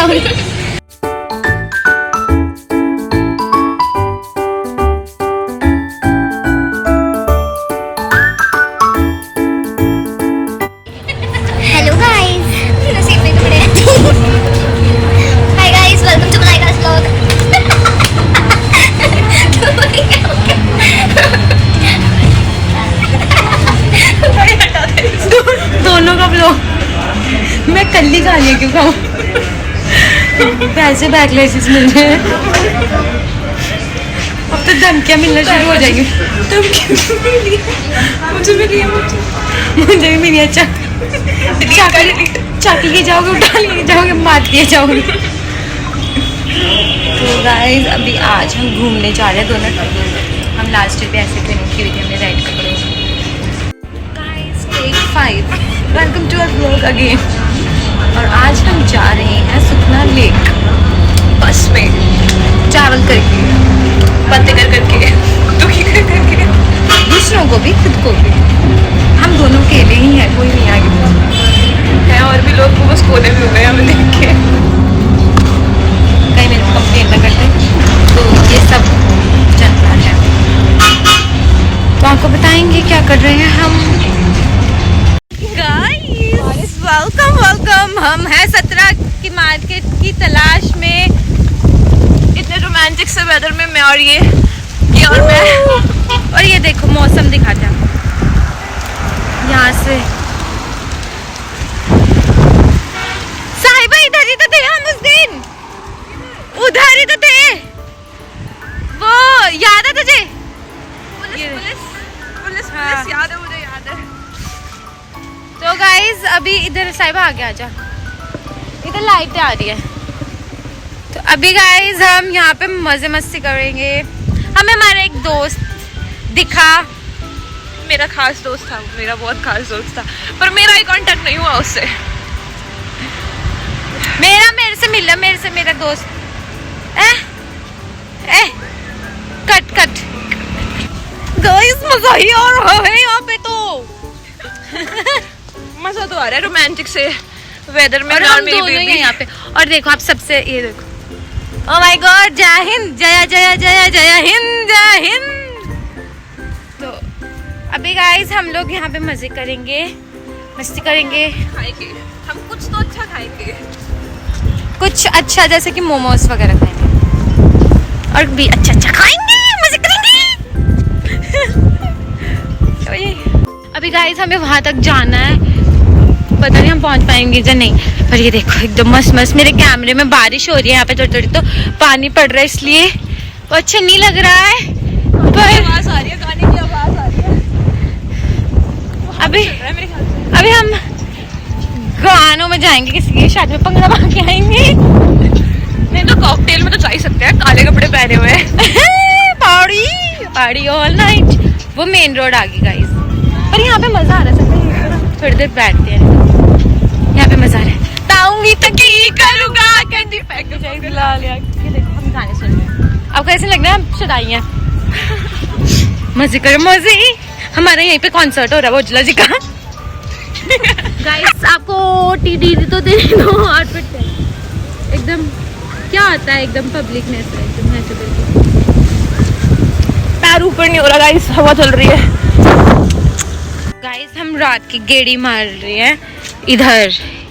जाऊंगी। Hello guys, नसीब में टुकड़े। Hi guys, welcome to Malaika's vlog। दोनों का ब्लॉग मैं कल ही गालियाँ क्यों खाऊं? वैसे बैकलैशेस मिल रहे हैं, अब तो धमकियाँ मिलना शुरू हो जाएंगी। मुझे भी मिली। अच्छा चाकू लिए जाओगे, उठा लिए जाओगे, मार दिए जाओगे। तो गाइस अभी आज हम घूमने जा रहे हैं दोनों। हम लास्ट ईयर पे ऐसे ट्रेनिंग की हुई थी हमने राइड कपड़ों। Guys take 5, welcome to our vlog again. और आज हम जा रहे हैं सुखना लेक बस में ट्रैवल करके, बातें कर करके, दुखी कर करके, दूसरों को भी खुद को भी। हम दोनों अकेले ही हैं, कोई नहीं आगे है। और भी लोग बस कोने में हो गए हमें देख के, कहीं मेरे को कंप्लेन ना करते। तो ये सब जनता है, तो आपको बताएंगे क्या कर रहे हैं हम। गाइस वेलकम वेलकम, हम हैं 17 की मार्केट की तलाश में। इतने रोमांटिक से वेदर में मैं और ये और मैं, और ये देखो मौसम दिखाते हैं यहाँ से। साहिबा इधर ही तो थे हम उस दिन, उधर ही तो थे वो, याद है तुझे? पुलिस याद है मुझे, याद है। तो गाइस अभी इधर साहिबा आगे आजा, इधर लाइट आ रही है। तो अभी गाइस हम यहाँ पे मजे मस्ती करेंगे। हमें हमारा एक दोस्त दिखा, मेरा खास दोस्त था, मेरा बहुत खास दोस्त था, पर मेरा ही कांटेक्ट नहीं हुआ उससे। मेरे से मिला, मेरा दोस्त कट गाइस मजा ही आ रहा है यहाँ पे। तो मजा तो आ रहा है रोमांटिक से वेदर में, और हम दोनों ही हैं यहाँ पे। और देखो आप सबसे, ये देखो, ओह माय गॉड, जय हिंद, जय जय जय जय हिंद, जय हिंद। तो अभी गाइस हम लोग यहाँ पे मजे करेंगे, मस्ती करेंगे, खाएंगे हम कुछ तो अच्छा खाएंगे, कुछ अच्छा जैसे कि मोमोज वगैरह खाएंगे, और भी अच्छा खाएंगे, मजे करेंगे। तो ये अभी गाइस हमें वहाँ तक जाना है, पता नहीं हम पहुँच पाएंगे या नहीं। पर ये देखो एकदम मस्त मस्त, मेरे कैमरे में बारिश हो रही है यहाँ पे थोड़ी थोड़ी, तो पानी पड़ रहा है इसलिए वो अच्छा नहीं लग रहा है। पर आवाज आ रही है, गाने की आवाज आ रही है। अभी हम गानों में जाएंगे, किसी की शादी में पंगड़ा बांध के आएंगे। नहीं तो कॉकटेल में तो जा ही सकते हैं, काले कपड़े पहने हुए। Party party all night. वो मेन रोड आ गई गाइस, पर यहाँ पे मजा आ रहा है। थोड़ी देर बैठते हैं, यहाँ पे मजा आ रहा है। ताऊंगी तकी करूंगा कंडी पैक लाल यार। ये देखो हम गाने सुन रहे हैं, आपको ऐसे लग रहा है हम शुदाई हैं। मजे करो मजे, हमारा यहीं पे कॉन्सर्ट हो रहा है उजला जी का। गाइस आपको टीडी तो दे दो, आउटफिट एकदम क्या आता है, एकदम पब्लिकनेस है, एकदम ऐसे करके। पैर ऊपर नहीं हो रहा गाइस, हवा चल रही है। गाइस हम रात की गेड़ी मार रहे हैं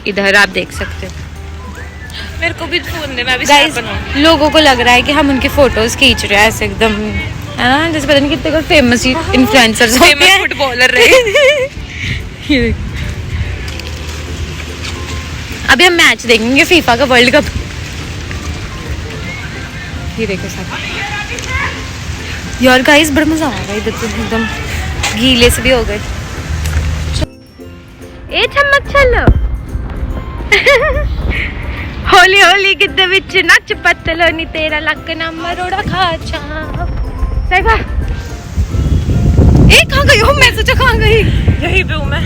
इधर आप देख सकते हो। मेरे को भी फोन दे, मैं भी गाइस लोगों को लग रहा है कि हम उनके फोटोज खींच रहे हैं ऐसे एकदम, है ना, जैसे पता नहीं कितने फेमस इन्फ्लुएंसर्स, फेमस फुटबॉलर रहे। अभी हम मैच देखेंगे फीफा का, वर्ल्ड कप। ये देखो सब यार गाइस, बड़ा मजा आ रहा है इधर तो, एकदम गीले से भी हो गए। ए चम्मच चलो। होली होली गिद्ध विच नच पतलो नी तेरा लक ना मरोड़ा खाचा। साहिबा ए कहाँ गई हो? मैं सोचा कहाँ गई, यहीं पे हूँ मैं।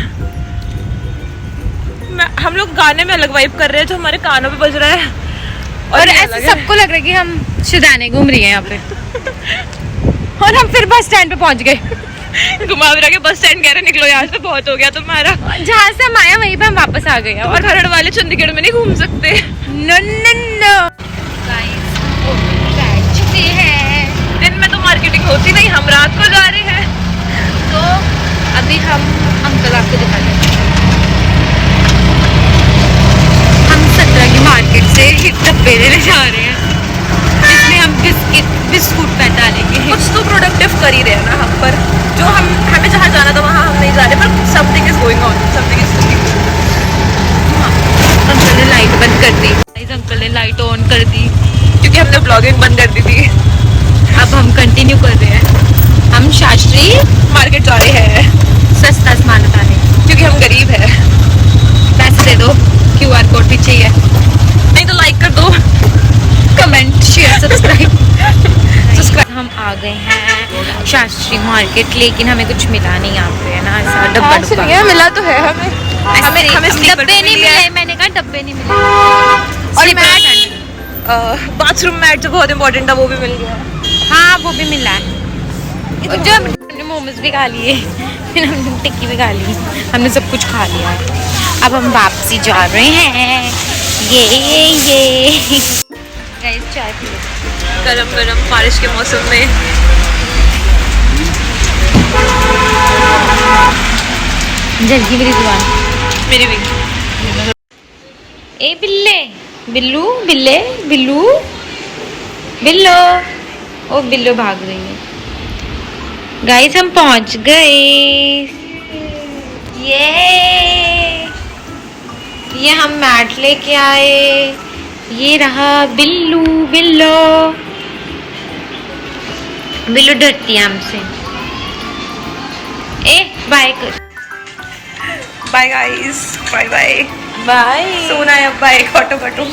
हम लोग गाने में अलग वाइब कर रहे हैं जो हमारे कानों पे बज रहा है, और ऐसे सबको लग रहा है कि हम शुदाने घूम रही हैं यहाँ पे। और हम फिर बस स्टैंड पे पहुँच गए। घुमा फिरा के बस स्टैंड कह रहे निकलो यहाँ से, बहुत हो गया तुम्हारा। जहाँ से हम आए वहीं पे हम वापस आ गए। और खरड़ वाले चंडीगढ़ में नहीं घूम सकते। नो नो नो गाइस, बैठ चुके हैं। दिन में तो मार्केटिंग होती नहीं, हम रात को जा रहे हैं। तो अभी हम अंकल आपको दिखाते हैं। हम सत्रह की मार्केट से डब्बे लेने जा रहे हैं, जिसमें हम बिस्कुट पैक डालेंगे। कुछ तो प्रोडक्टिव कर ही रहे हैं ना हम, पर जो हमें जहाँ जाना था वहाँ हम नहीं जा रहे, पर something is going on, something is going. Uncle ने लाइट बंद कर दी। अंकल ने लाइट ऑन कर दी क्योंकि हमने ब्लॉगिंग बंद कर दी थी। अब हम कंटिन्यू कर रहे हैं। हम शास्त्री मार्केट जा रहे हैं सस्ता सामान उठाने, क्योंकि हम गरीब हैं। पैसे दे दो, QR कोड भी चाहिए, नहीं तो लाइक कर दो, कमेंट शेयर सब्सक्राइब। हम आ गए हैं शास्त्री मार्केट, लेकिन हमें कुछ मिला नहीं यहाँ पे, है ना, ऐसा डब्बा डब्बा मिला तो है हमें डब्बे नहीं मिले। मैंने कहा डब्बे नहीं मिले। और मैट, बाथरूम मैट जो बहुत इम्पोर्टेंट था वो भी मिल गया। हाँ वो भी मिला है। जो हमने मोमोज भी खा लिए, फिर हमने टिक्की भी खा ली, हमने सब कुछ खा लिया है। अब हम वापसी जा रहे हैं। ये गाइस चाय पी लो गरम गरम बारिश के मौसम में। जल्दी मेरी दुकान, मेरी भी। ए बिल्ले, बिल्लू बिल्ले, बिल्लू बिल्लो, ओ बिल्लो भाग रही है। गाइस हम पहुंच गए। ये हम मैट लेके आए। ये रहा बिल्लू, बिल्लो बिल्लू डरती है हमसे। ए बाय कर, bye guys, bye bye bye. सोना है, बाय, कटो कटो।